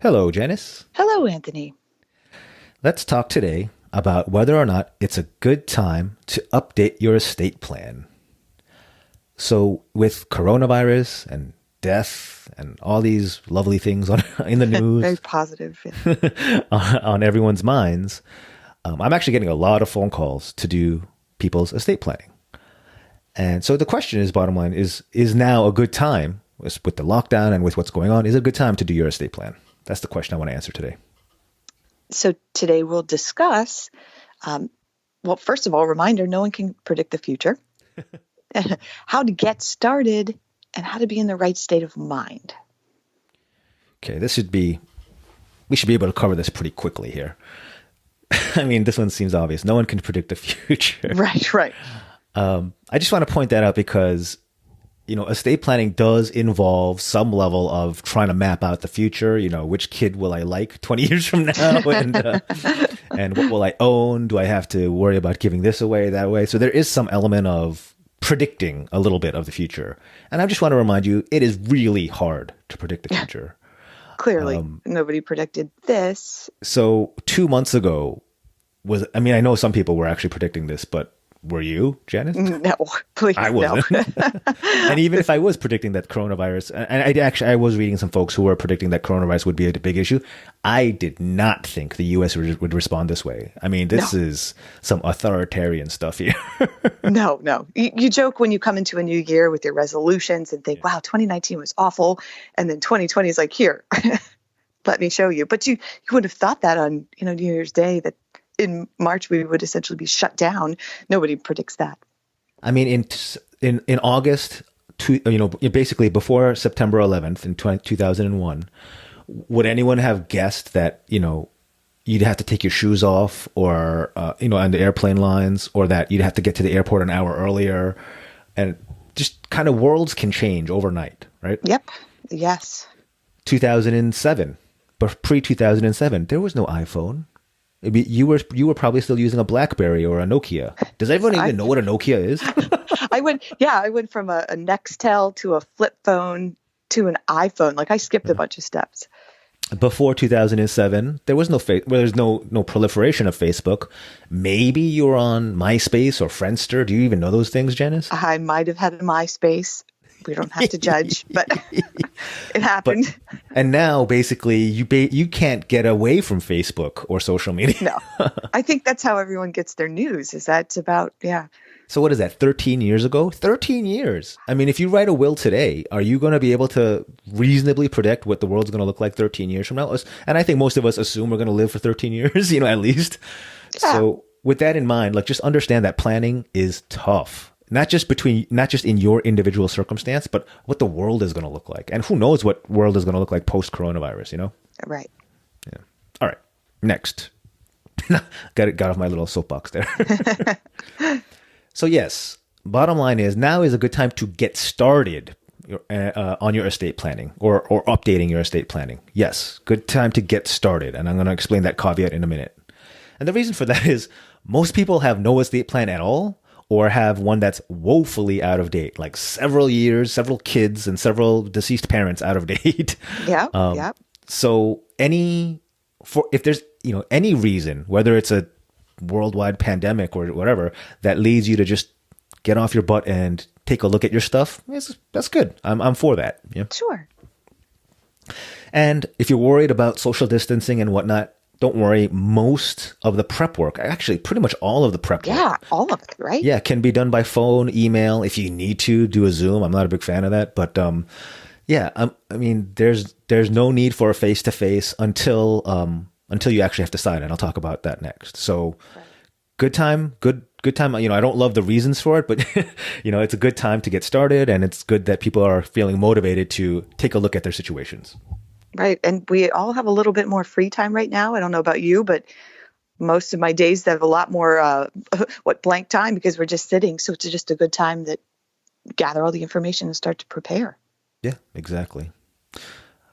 Hello, Janice. Hello, Anthony. Let's talk today about whether or not it's a good time to update your estate plan. So, with coronavirus and death and all these lovely things in the Very news positive. Yeah. on everyone's minds, I'm actually getting a lot of phone calls to do people's estate planning. And so the question is, bottom line, is now a good time with the lockdown and with what's going on? Is it a good time to do your estate plan? That's the question I want to answer today. So today we'll discuss, well, first of all, reminder, no one can predict the future, how to get started, and how to be in the right state of mind. Okay, we should be able to cover this pretty quickly here. I mean, this one seems obvious. No one can predict the future. Right, right. I just want to point that out because, estate planning does involve some level of trying to map out the future. Which kid will I like 20 years from now? And what will I own? Do I have to worry about giving this away, that way? So there is some element of predicting a little bit of the future. And I just want to remind you, it is really hard to predict the future. Clearly, nobody predicted this. So 2 months ago I know some people were actually predicting this, but were you, Janice? No, please, I wasn't. no. And even if I was predicting that coronavirus, and I was reading some folks who were predicting that coronavirus would be a big issue, I did not think the U.S. would respond this way. I mean, this is some authoritarian stuff here. No, no. You joke when you come into a new year with your resolutions and think, wow, 2019 was awful. And then 2020 is like, here, let me show you. But you would have thought that on, New Year's Day, that in March we would essentially be shut down. Nobody predicts that. I mean, in August, basically before September 11th in 2001, would anyone have guessed that, you'd have to take your shoes off or, on the airplane lines, or that you'd have to get to the airport an hour earlier, and just kind of worlds can change overnight, right? Yep. Yes. 2007, but pre-2007, there was no iPhone. You were probably still using a BlackBerry or a Nokia. Does everyone even know what a Nokia is? I went from a Nextel to a flip phone to an iPhone. Like I skipped a bunch of steps. Before 2007, there was there's no proliferation of Facebook. Maybe you were on MySpace or Friendster. Do you even know those things, Janice? I might have had a MySpace. We don't have to judge, but it happened. And now, basically, you can't get away from Facebook or social media. No, I think that's how everyone gets their news. Is that it's about, yeah. So what is that, 13 years ago? 13 years. I mean, if you write a will today, are you going to be able to reasonably predict what the world's going to look like 13 years from now? And I think most of us assume we're going to live for 13 years, at least. Yeah. So with that in mind, just understand that planning is tough. Not just in your individual circumstance, but what the world is going to look like. And who knows what world is going to look like post-coronavirus, Right. Yeah. All right. Next. Got off my little soapbox there. So yes, bottom line is now is a good time to get started on your estate planning or updating your estate planning. Yes, good time to get started. And I'm going to explain that caveat in a minute. And the reason for that is most people have no estate plan at all, or have one that's woefully out of date, like several years, several kids, and several deceased parents out of date. Yeah, yeah. So if there's any reason, whether it's a worldwide pandemic or whatever, that leads you to just get off your butt and take a look at your stuff, that's good. I'm for that. Yeah. Sure. And if you're worried about social distancing and whatnot, don't worry. Most of the prep work, actually pretty much all of the prep work. Yeah, all of it, right? Yeah, can be done by phone, email. If you need to do a Zoom, I'm not a big fan of that. But I mean, there's no need for a face-to-face until you actually have to sign it. I'll talk about that next. So right. Good time. I don't love the reasons for it, but it's a good time to get started. And it's good that people are feeling motivated to take a look at their situations. Right. And we all have a little bit more free time right now. I don't know about you, but most of my days have a lot more blank time because we're just sitting. So it's just a good time that gather all the information and start to prepare. Yeah, exactly.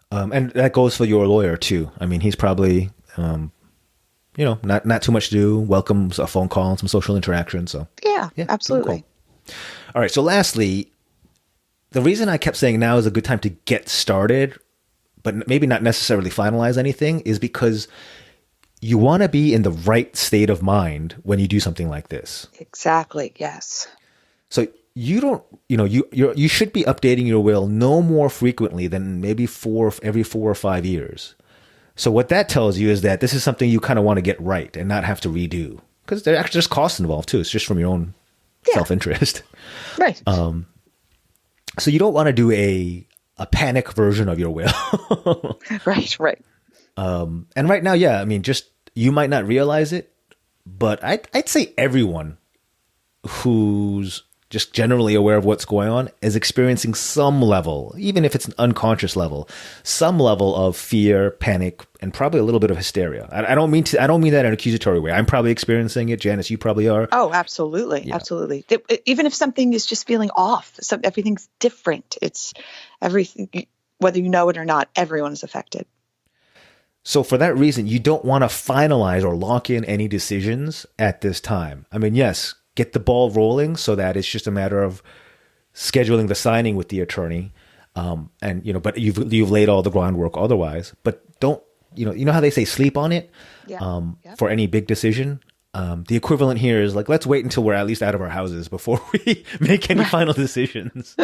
And that goes for your lawyer too. I mean, he's probably, not too much to do, welcomes a phone call and some social interaction. So yeah, absolutely. Cool. All right. So lastly, the reason I kept saying now is a good time to get started but maybe not necessarily finalize anything, is because you want to be in the right state of mind when you do something like this. Exactly. Yes. So you don't, you should be updating your will no more frequently than maybe every 4 or 5 years. So what that tells you is that this is something you kind of want to get right and not have to redo, because there's costs involved too. It's just from your own self-interest. Right. So you don't want to do a panic version of your will. Right. Right. And right now, yeah, I mean, just you might not realize it, but I'd say everyone who's just generally aware of what's going on is experiencing some level, even if it's an unconscious level, some level of fear, panic, and probably a little bit of hysteria. I don't mean that in an accusatory way. I'm probably experiencing it. Janice, you probably are. Oh, absolutely. Yeah. Absolutely. Even if something is just feeling off, everything's different. It's everything, whether you know it or not, everyone is affected. So for that reason, you don't want to finalize or lock in any decisions at this time. I mean, yes, get the ball rolling so that it's just a matter of scheduling the signing with the attorney. But you've laid all the groundwork otherwise, but don't, you know how they say sleep on it for any big decision. The equivalent here is like, let's wait until we're at least out of our houses before we make any final decisions.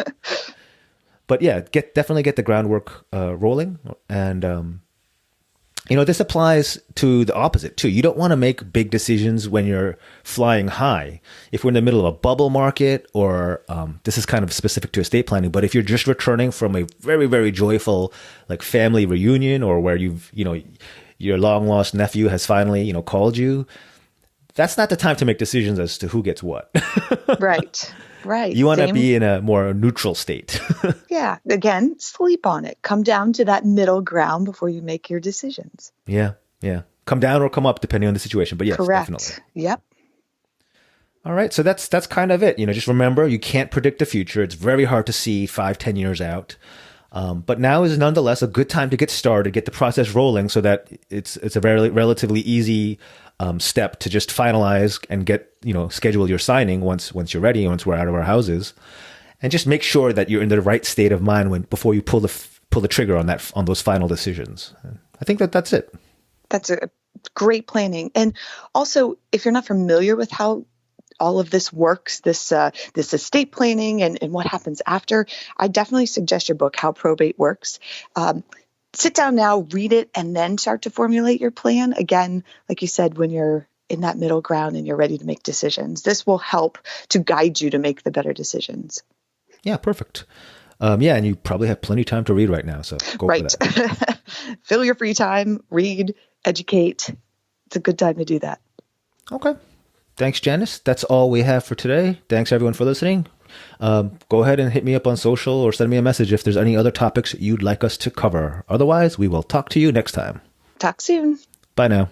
But yeah, definitely get the groundwork rolling. And, this applies to the opposite too. You don't want to make big decisions when you're flying high. If we're in the middle of a bubble market, or this is kind of specific to estate planning, but if you're just returning from a very, very joyful like family reunion, or where your long lost nephew has finally, called you, that's not the time to make decisions as to who gets what. Right. Right. You want to be in a more neutral state. Yeah. Again, sleep on it. Come down to that middle ground before you make your decisions. Yeah. Yeah. Come down or come up depending on the situation. But yes, correct. Definitely. Yep. All right. So that's kind of it. Just remember, you can't predict the future. It's very hard to see 5-10 years out. But now is nonetheless a good time to get started, get the process rolling, so that it's a very relatively easy step to just finalize and get, schedule your signing once you're ready, once we're out of our houses, and just make sure that you're in the right state of mind before you pull the trigger on those final decisions. I think that's it. That's a great planning. And also, if you're not familiar with how all of this works, this estate planning and what happens after, I definitely suggest your book, How Probate Works. Sit down now, read it, and then start to formulate your plan. Again, like you said, when you're in that middle ground and you're ready to make decisions, this will help to guide you to make the better decisions. Yeah, perfect. And you probably have plenty of time to read right now, so go for that. Fill your free time, read, educate. It's a good time to do that. Okay. Thanks, Janice. That's all we have for today. Thanks, everyone, for listening. Go ahead and hit me up on social or send me a message if there's any other topics you'd like us to cover. Otherwise, we will talk to you next time. Talk soon. Bye now.